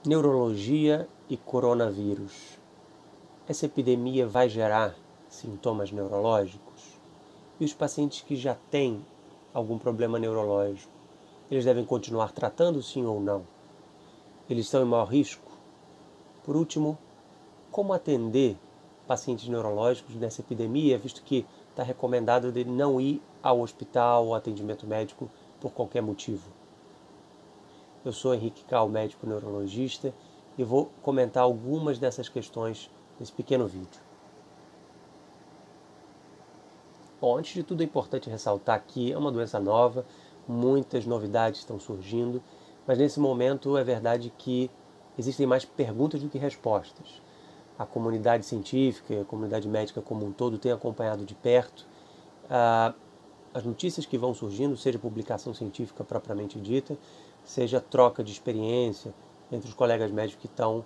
Neurologia e coronavírus. Essa epidemia vai gerar sintomas neurológicos? E os pacientes que já têm algum problema neurológico, eles devem continuar tratando, sim ou não? Eles estão em maior risco? Por último, como atender pacientes neurológicos nessa epidemia, visto que está recomendado de não ir ao hospital ou atendimento médico por qualquer motivo? Eu sou Henrique Cal, médico neurologista, e vou comentar algumas dessas questões nesse pequeno vídeo. Bom, antes de tudo é importante ressaltar que é uma doença nova, muitas novidades estão surgindo, mas nesse momento é verdade que existem mais perguntas do que respostas. A comunidade científica, a comunidade médica como um todo tem acompanhado de perto as notícias que vão surgindo, seja publicação científica propriamente dita, seja troca de experiência entre os colegas médicos que estão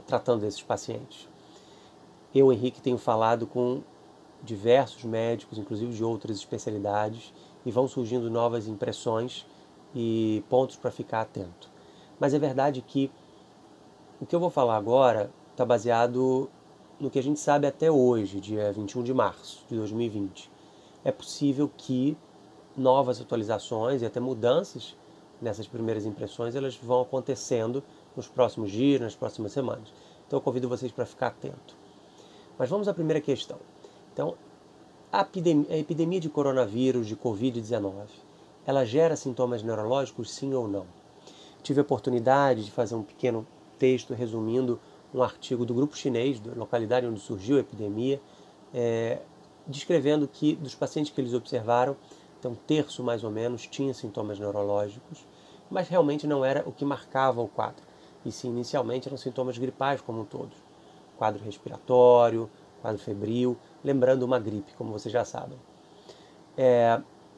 tratando desses pacientes. Eu, Henrique, tenho falado com diversos médicos, inclusive de outras especialidades, e vão surgindo novas impressões e pontos para ficar atento. Mas é verdade que o que eu vou falar agora está baseado no que a gente sabe até hoje, dia 21 de março de 2020. É possível que novas atualizações e até mudanças nessas primeiras impressões elas vão acontecendo nos próximos dias, nas próximas semanas. Então eu convido vocês para ficar atento. Mas vamos à primeira questão. Então, a epidemia de coronavírus, de Covid-19, ela gera sintomas neurológicos, sim ou não? Tive a oportunidade de fazer um pequeno texto resumindo um artigo do grupo chinês, da localidade onde surgiu a epidemia, descrevendo que dos pacientes que eles observaram, então um terço mais ou menos tinha sintomas neurológicos, mas realmente não era o que marcava o quadro. E sim, inicialmente eram sintomas gripais como um todo. Quadro respiratório, quadro febril, lembrando uma gripe, como vocês já sabem.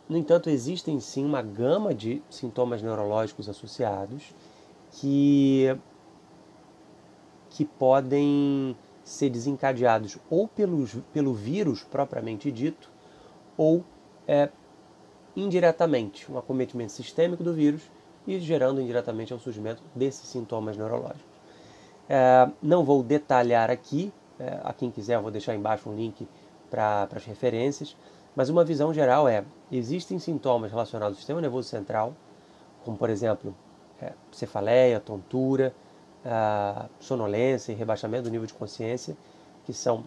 No entanto, existem sim uma gama de sintomas neurológicos associados que podem ser desencadeados ou pelo vírus propriamente dito, ou indiretamente, um acometimento sistêmico do vírus e gerando indiretamente ao surgimento desses sintomas neurológicos. Não vou detalhar aqui, a quem quiser eu vou deixar embaixo um link para as referências, mas uma visão geral existem sintomas relacionados ao sistema nervoso central, como por exemplo, cefaleia, tontura, sonolência e rebaixamento do nível de consciência, que são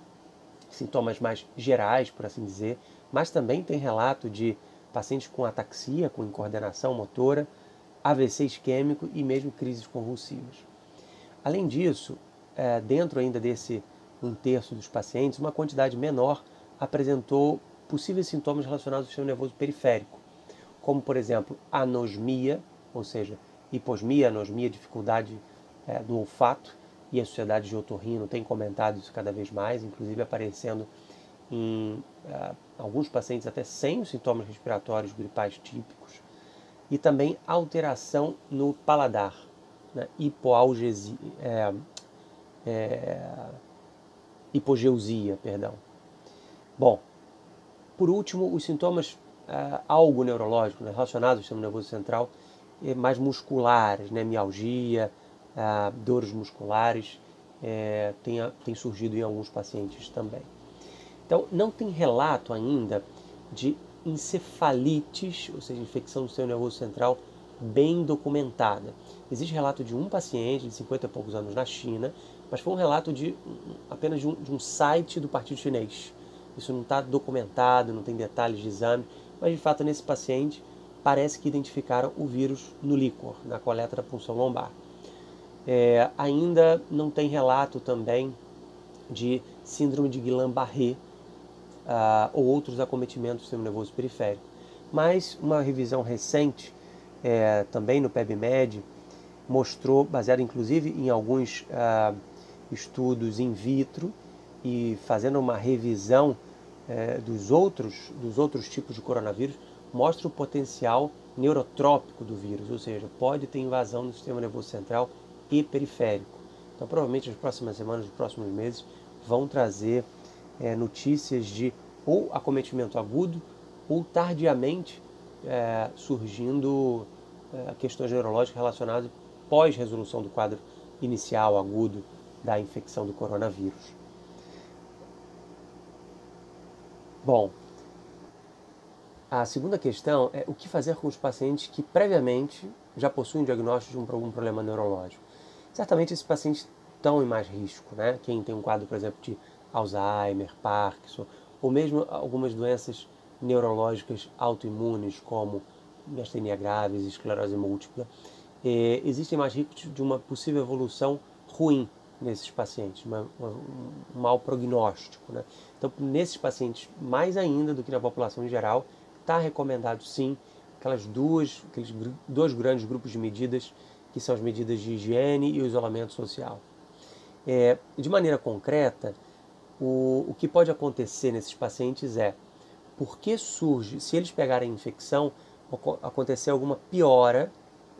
sintomas mais gerais, por assim dizer, mas também tem relato de pacientes com ataxia, com incoordenação motora, AVC isquêmico e mesmo crises convulsivas. Além disso, dentro ainda desse um terço dos pacientes, uma quantidade menor apresentou possíveis sintomas relacionados ao sistema nervoso periférico, como por exemplo anosmia, ou seja, hiposmia, anosmia, dificuldade do olfato, e a Sociedade de Otorrino tem comentado isso cada vez mais, inclusive aparecendo em alguns pacientes até sem os sintomas respiratórios gripais típicos, e também alteração no paladar, né? Hipogeusia, perdão. Bom, por último, os sintomas algo neurológicos, né, relacionados ao sistema nervoso central, mais musculares, né, mialgia, dores musculares, tem surgido em alguns pacientes também. Então, não tem relato ainda de encefalites, ou seja, infecção do sistema nervoso central, bem documentada. Existe relato de um paciente de 50 e poucos anos na China, mas foi um relato apenas de um site do Partido Chinês. Isso não está documentado, não tem detalhes de exame, mas de fato nesse paciente parece que identificaram o vírus no líquor, na coleta da punção lombar. Ainda não tem relato também de síndrome de Guillain-Barré ou outros acometimentos do sistema nervoso periférico. Mas uma revisão recente, também no PebMed, mostrou, baseado inclusive em alguns estudos in vitro e fazendo uma revisão dos outros tipos de coronavírus, mostra o potencial neurotrópico do vírus, ou seja, pode ter invasão no sistema nervoso central e periférico. Então, provavelmente, nas próximas semanas, nos próximos meses, vão trazer notícias de ou acometimento agudo ou tardiamente surgindo questões neurológicas relacionadas após resolução do quadro inicial agudo da infecção do coronavírus. Bom, a segunda questão é o que fazer com os pacientes que previamente já possuem diagnóstico de algum problema neurológico. Certamente esses pacientes estão em mais risco, né? Quem tem um quadro, por exemplo, de Alzheimer, Parkinson, ou mesmo algumas doenças neurológicas autoimunes, como miastenia graves, esclerose múltipla, existem mais riscos de uma possível evolução ruim nesses pacientes, um mau prognóstico, né? Então, nesses pacientes, mais ainda do que na população em geral, está recomendado sim aqueles dois grandes grupos de medidas, que são as medidas de higiene e o isolamento social. De maneira concreta, o que pode acontecer nesses pacientes é, porque surge, se eles pegarem infecção, acontecer alguma piora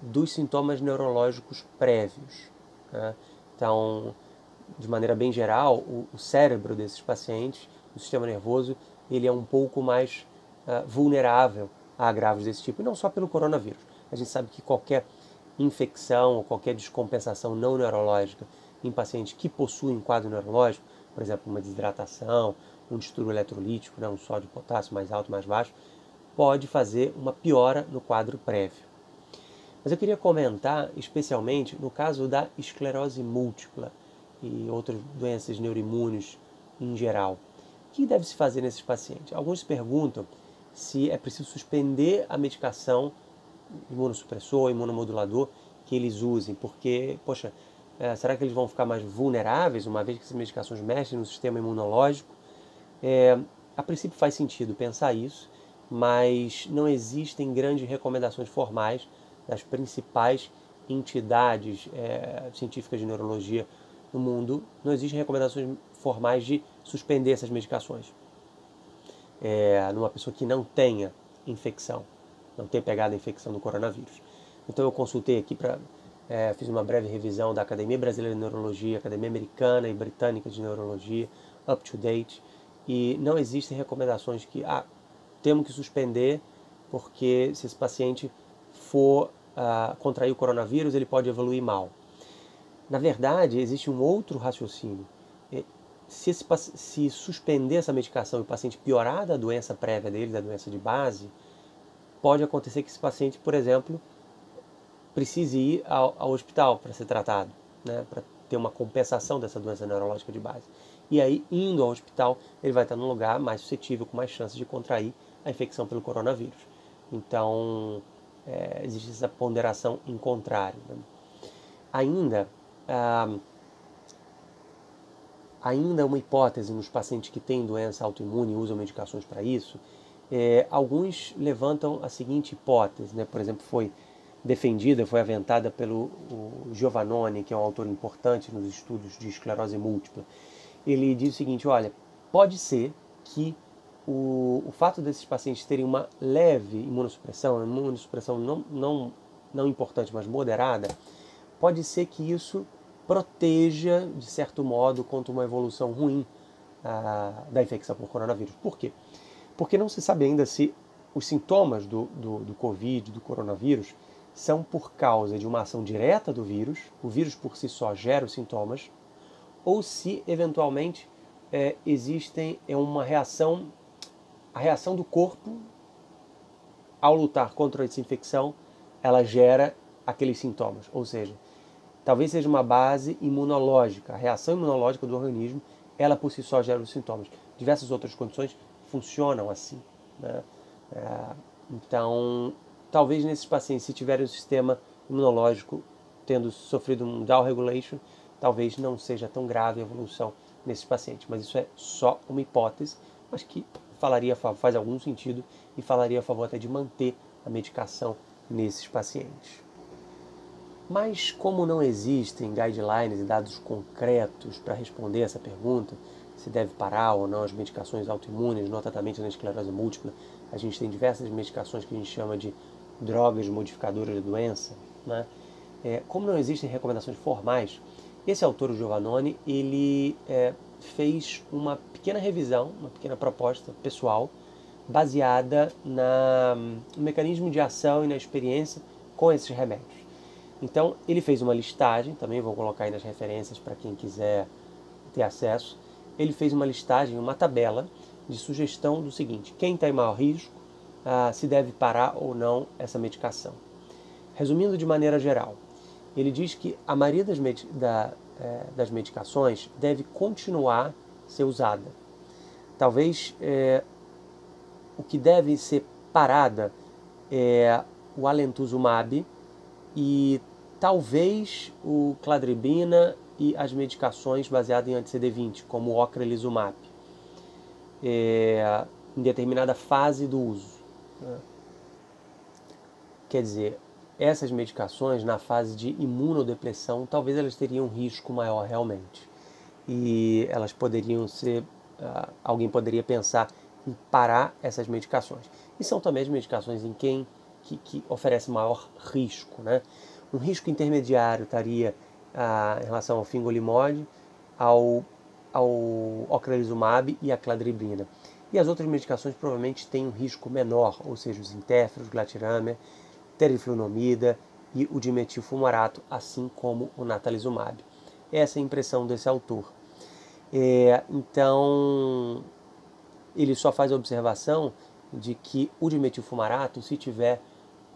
dos sintomas neurológicos prévios, né? Então, de maneira bem geral, o cérebro desses pacientes, o sistema nervoso, ele é um pouco mais vulnerável a agravos desse tipo, e não só pelo coronavírus. A gente sabe que qualquer infecção ou qualquer descompensação não neurológica em pacientes que possuem quadro neurológico, por exemplo, uma desidratação, um distúrbio eletrolítico, né, um sódio e potássio mais alto, mais baixo, pode fazer uma piora no quadro prévio. Mas eu queria comentar especialmente no caso da esclerose múltipla e outras doenças neuroimunes em geral. O que deve se fazer nesses pacientes? Alguns perguntam se é preciso suspender a medicação imunossupressor, imunomodulador que eles usem, porque, poxa, será que eles vão ficar mais vulneráveis, uma vez que essas medicações mexem no sistema imunológico? A princípio faz sentido pensar isso, mas não existem grandes recomendações formais das principais entidades científicas de neurologia no mundo. Não existem recomendações formais de suspender essas medicações numa pessoa que não tenha infecção, não tenha pegado a infecção do coronavírus. Então eu consultei aqui fiz uma breve revisão da Academia Brasileira de Neurologia, Academia Americana e Britânica de Neurologia, up to date, e não existem recomendações que temos que suspender porque se esse paciente for contrair o coronavírus, ele pode evoluir mal. Na verdade, existe um outro raciocínio. Se suspender essa medicação e o paciente piorar da doença prévia dele, da doença de base, pode acontecer que esse paciente, por exemplo, precise ir ao hospital para ser tratado, né, para ter uma compensação dessa doença neurológica de base. E aí, indo ao hospital, ele vai estar num lugar mais suscetível, com mais chances de contrair a infecção pelo coronavírus. Então, existe essa ponderação em contrário, né? Ainda uma hipótese nos pacientes que têm doença autoimune e usam medicações para isso, alguns levantam a seguinte hipótese, né? Por exemplo, foi aventada pelo Giovannone, que é um autor importante nos estudos de esclerose múltipla. Ele diz o seguinte: olha, pode ser que o fato desses pacientes terem uma leve imunossupressão não importante, mas moderada, pode ser que isso proteja, de certo modo, contra uma evolução ruim da infecção por coronavírus. Por quê? Porque não se sabe ainda se os sintomas do Covid, do coronavírus, são por causa de uma ação direta do vírus, o vírus por si só gera os sintomas, ou se, eventualmente, existem uma reação, a reação do corpo, ao lutar contra essa infecção, ela gera aqueles sintomas. Ou seja, talvez seja uma base imunológica, a reação imunológica do organismo, ela por si só gera os sintomas. Diversas outras condições funcionam assim, né? Então, talvez nesses pacientes, se tiverem o sistema imunológico tendo sofrido um down regulation, talvez não seja tão grave a evolução nesses pacientes. Mas isso é só uma hipótese, mas que faz algum sentido e falaria a favor até de manter a medicação nesses pacientes. Mas como não existem guidelines e dados concretos para responder essa pergunta, se deve parar ou não as medicações autoimunes no tratamento da esclerose múltipla, a gente tem diversas medicações que a gente chama de drogas modificadoras da doença, né? Como não existem recomendações formais, esse autor, o Giovannone, ele fez uma pequena revisão, uma pequena proposta pessoal, baseada no mecanismo de ação e na experiência com esses remédios. Então, ele fez uma listagem, também vou colocar aí nas referências para quem quiser ter acesso. Ele fez uma listagem, uma tabela de sugestão do seguinte: quem está em maior risco, se deve parar ou não essa medicação. Resumindo de maneira geral, ele diz que a maioria das medicações deve continuar a ser usada. Talvez o que deve ser parada é o alentuzumab e talvez o cladribina e as medicações baseadas em anti-CD20, como o ocrelizumab, em determinada fase do uso. Quer dizer, essas medicações na fase de imunodepressão, talvez elas teriam um risco maior realmente. E elas poderiam ser, alguém poderia pensar em parar essas medicações. E são também as medicações em quem que oferece maior risco, né? Um risco intermediário estaria em relação ao fingolimod, ao ocrelizumab e a cladribina. E as outras medicações provavelmente têm um risco menor, ou seja, os interferons, glatiramer, teriflunomida e o dimetilfumarato, assim como o natalizumab. Essa é a impressão desse autor. Então, ele só faz a observação de que o dimetilfumarato, se tiver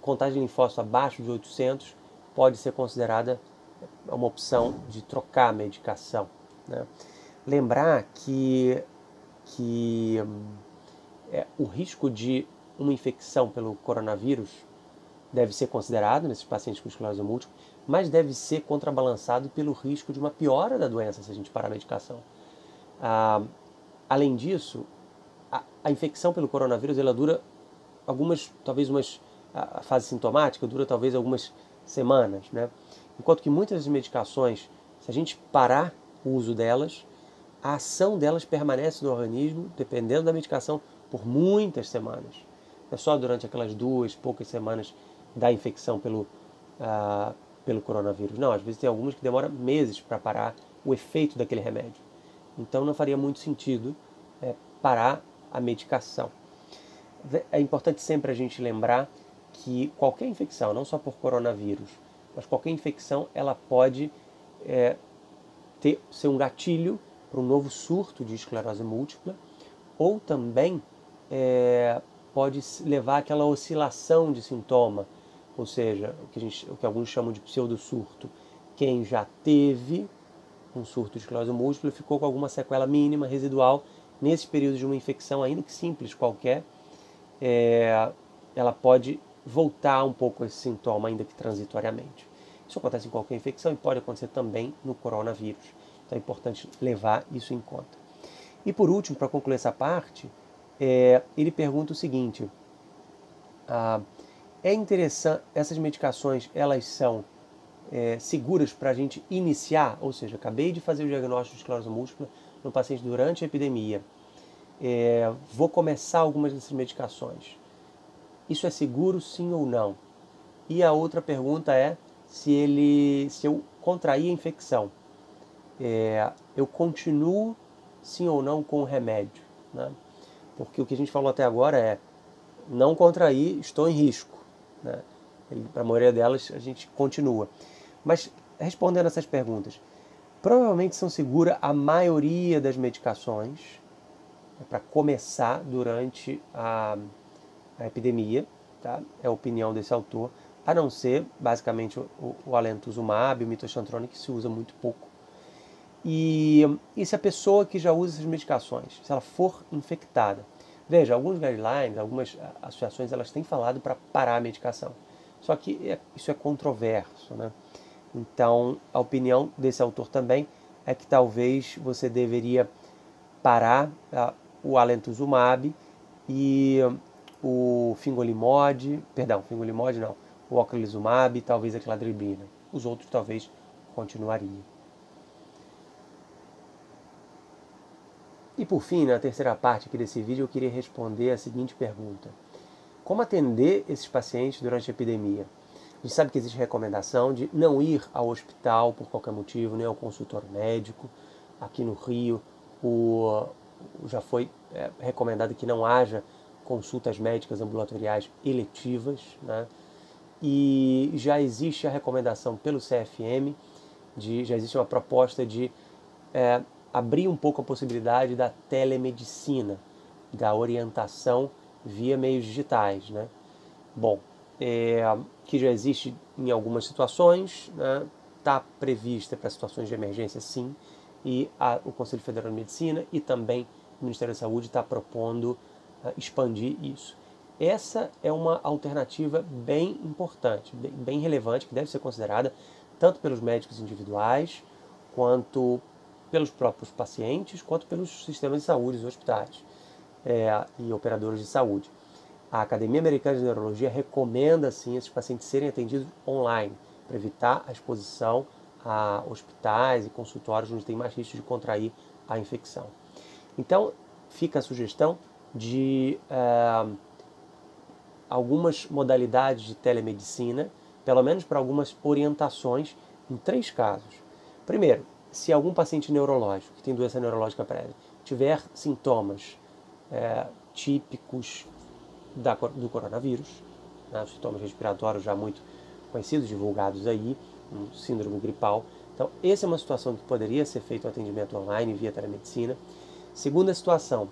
contagem de linfócito abaixo de 800, pode ser considerada uma opção de trocar a medicação, né? Lembrar que o risco de uma infecção pelo coronavírus deve ser considerado nesses pacientes com esclerose múltipla, mas deve ser contrabalançado pelo risco de uma piora da doença se a gente parar a medicação. Além disso, a infecção pelo coronavírus ela dura a fase sintomática dura talvez algumas semanas, né? Enquanto que muitas das medicações, se a gente parar o uso delas, a ação delas permanece no organismo, dependendo da medicação, por muitas semanas. Não é só durante aquelas poucas semanas da infecção pelo coronavírus. Não, às vezes tem algumas que demoram meses para parar o efeito daquele remédio. Então não faria muito sentido parar a medicação. É importante sempre a gente lembrar que qualquer infecção, não só por coronavírus, mas qualquer infecção, ela pode ser um gatilho para um novo surto de esclerose múltipla, ou também pode levar àquela oscilação de sintoma, ou seja, o que alguns chamam de pseudosurto. Quem já teve um surto de esclerose múltipla ficou com alguma sequela mínima, residual, nesse período de uma infecção, ainda que simples qualquer, ela pode voltar um pouco esse sintoma, ainda que transitoriamente. Isso acontece em qualquer infecção e pode acontecer também no coronavírus. Então é importante levar isso em conta. E por último, para concluir essa parte, ele pergunta o seguinte: é interessante, essas medicações, elas são seguras para a gente iniciar? Ou seja, acabei de fazer o diagnóstico de esclerose múltipla no paciente durante a epidemia, vou começar algumas dessas medicações. Isso é seguro, sim ou não? E a outra pergunta é se eu contrair a infecção, eu continuo sim ou não com o remédio, né? Porque o que a gente falou até agora é não contrair, estou em risco, né? Para a maioria delas a gente continua. Mas respondendo essas perguntas, provavelmente são seguras a maioria das medicações para começar durante a epidemia, tá? É a opinião desse autor, a não ser basicamente o alentuzumab, o mitoxantrone, que se usa muito pouco. E se a pessoa que já usa essas medicações, se ela for infectada, veja, alguns guidelines, algumas associações, elas têm falado para parar a medicação. Só que isso é controverso, né? Então, a opinião desse autor também é que talvez você deveria parar o alentuzumab e o fingolimod não, o ocrelizumab e talvez a cladribina. Os outros talvez continuariam. E por fim, na terceira parte aqui desse vídeo, eu queria responder a seguinte pergunta: como atender esses pacientes durante a epidemia? A gente sabe que existe recomendação de não ir ao hospital por qualquer motivo, nem ao consultório médico. Aqui no Rio, já foi recomendado que não haja consultas médicas ambulatoriais eletivas, né? e já existe a recomendação pelo CFM, já existe uma proposta de abrir um pouco a possibilidade da telemedicina, da orientação via meios digitais, né? Bom, que já existe em algumas situações, né? Está prevista para situações de emergência, sim, e o Conselho Federal de Medicina e também o Ministério da Saúde está propondo expandir isso. Essa é uma alternativa bem importante, bem relevante, que deve ser considerada tanto pelos médicos individuais, quanto pelos próprios pacientes, quanto pelos sistemas de saúde, os hospitais e operadores de saúde. A Academia Americana de Neurologia recomenda, sim, esses pacientes serem atendidos online, para evitar a exposição a hospitais e consultórios onde tem mais risco de contrair a infecção. Então, fica a sugestão de algumas modalidades de telemedicina, pelo menos para algumas orientações, em 3 casos. Primeiro, se algum paciente neurológico, que tem doença neurológica prévia, tiver sintomas típicos do coronavírus, né, sintomas respiratórios já muito conhecidos, divulgados aí, um síndrome gripal. Então, essa é uma situação que poderia ser feito o atendimento online via telemedicina. Segunda situação,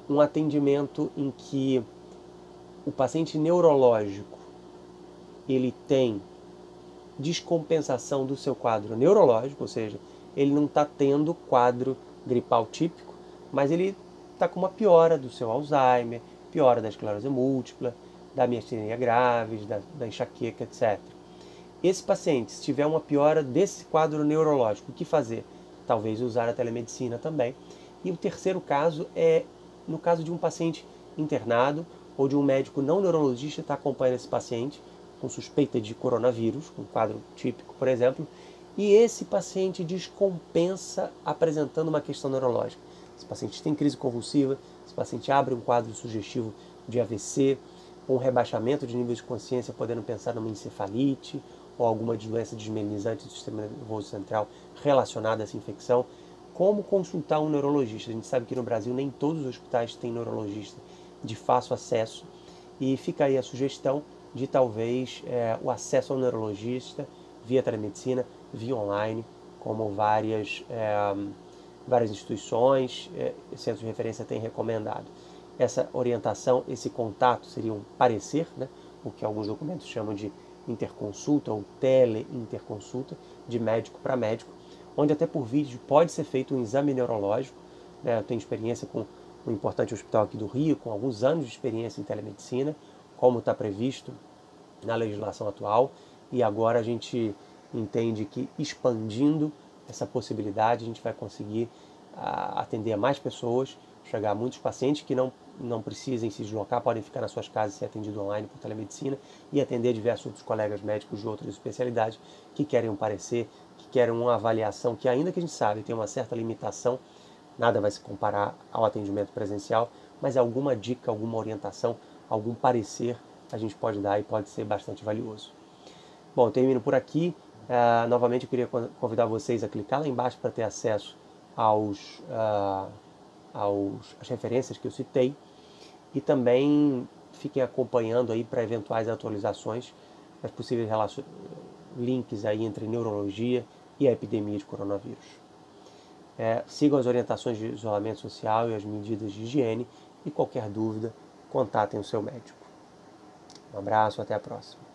um atendimento em que o paciente neurológico ele tem descompensação do seu quadro neurológico, ou seja, ele não está tendo quadro gripal típico, mas ele está com uma piora do seu Alzheimer, piora da esclerose múltipla, da miastenia graves, da enxaqueca, etc. Esse paciente, se tiver uma piora desse quadro neurológico, o que fazer? Talvez usar a telemedicina também. E o terceiro caso é no caso de um paciente internado ou de um médico não neurologista que está acompanhando esse paciente com suspeita de coronavírus, com quadro típico, por exemplo, e esse paciente descompensa apresentando uma questão neurológica. Esse paciente tem crise convulsiva, esse paciente abre um quadro sugestivo de AVC, um rebaixamento de níveis de consciência, podendo pensar numa encefalite ou alguma doença desmielinizante do sistema nervoso central relacionada a essa infecção. Como consultar um neurologista? A gente sabe que no Brasil nem todos os hospitais têm neurologista de fácil acesso, e fica aí a sugestão de talvez o acesso ao neurologista via telemedicina, via online, como várias instituições, centros de referência têm recomendado. Essa orientação, esse contato seria um parecer, né, o que alguns documentos chamam de interconsulta ou teleinterconsulta, de médico para médico, onde até por vídeo pode ser feito um exame neurológico. Né, eu tenho experiência com um importante hospital aqui do Rio, com alguns anos de experiência em telemedicina, como está previsto na legislação atual, e agora a gente entende que expandindo essa possibilidade a gente vai conseguir atender a mais pessoas, chegar a muitos pacientes que não precisem se deslocar, podem ficar nas suas casas e ser atendidos online por telemedicina, e atender diversos outros colegas médicos de outras especialidades que querem um parecer, que querem uma avaliação que, ainda que a gente sabe, tem uma certa limitação, nada vai se comparar ao atendimento presencial, mas alguma dica, alguma orientação, algum parecer a gente pode dar e pode ser bastante valioso. Bom, eu termino por aqui. Novamente eu queria convidar vocês a clicar lá embaixo para ter acesso às referências que eu citei, e também fiquem acompanhando aí para eventuais atualizações das possíveis links aí entre neurologia e a epidemia de coronavírus. Sigam as orientações de isolamento social e as medidas de higiene, e qualquer dúvida, contatem o seu médico. Um abraço, até a próxima.